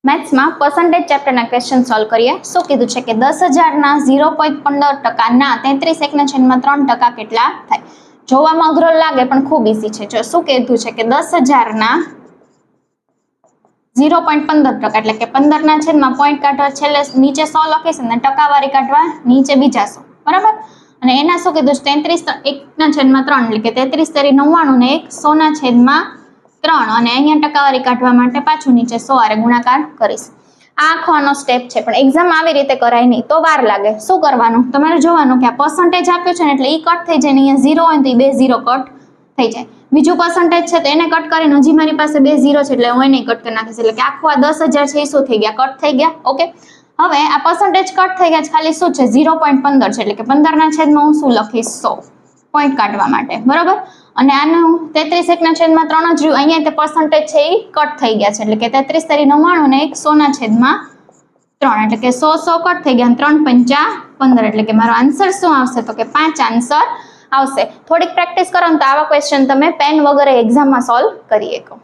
મેથ્સમાં percentage ચેપ્ટરના question solve કરીએ. શું કીધું છે કે 10,000ના 0.15% ના 33/3% કેટલા થાય? જોવામાં અઘરો લાગે પણ ખૂબ ઈઝી છે. જો શું કીધું છે કે 10,000ના 0.15% એટલે કે 15 ના છેદમાં પોઈન્ટ કાઢવા છેલ્લે નીચે 100 લખીશ અને ટકાવારી કાઢવા નીચે બીજા 100, બરાબર. અને એના શું કીધું છે 33/1/3 એટલે કે 33 તેરી 99 ને 100 ના છેદમાં 3 અને અહીંયા ટકાવારી કાઢવા માટે પાછું નીચે 100 આરે ગુણાકાર કરીશ. આ આખો આનો સ્ટેપ છે, પણ એક્ઝામ આવી રીતે કરાય નહીં તો વાર લાગે. શું કરવાનું? તમારે જોવાનું કે આ પર્સન્ટેજ આપ્યું છે ને એટલે ઈ કટ થઈ જાય ને અહીંયા 0 હોય તો એ બે 0 કટ થઈ જાય. બીજું પર્સન્ટેજ છે તો એને કટ કરીને હજી મારી પાસે બે 0 છે એટલે હું એને કટ કરી નાખીશ. એટલે કે આખું આ 10,000 છે એ શું થઈ ગયા? કટ થઈ ગયા. ઓકે, હવે આ પર્સન્ટેજ કટ થઈ ગયા, ખાલી શું છે 0.15 છે એટલે કે 15 ના છેદમાં હું શું લખીશ 100 પોઈન્ટ કાઢવા માટે, બરાબર. અને આનું 33/1/3 જ રહ્યું. અહીંયા તે પર્સન્ટેજ છે એ કટ થઈ ગયા છે એટલે કે 33 તેરી 99 ને 100 ના છેદમાં 3 એટલે કે 100 કટ થઈ ગયા. 3 5 15 એટલે કે મારો આન્સર શું આવશે? તો કે 5 આન્સર આવશે. થોડીક પ્રેક્ટિસ કરો ને તો આવા ક્વેશ્ચન તમે પેન વગર એક્ઝામમાં સોલ્વ કરી શકો.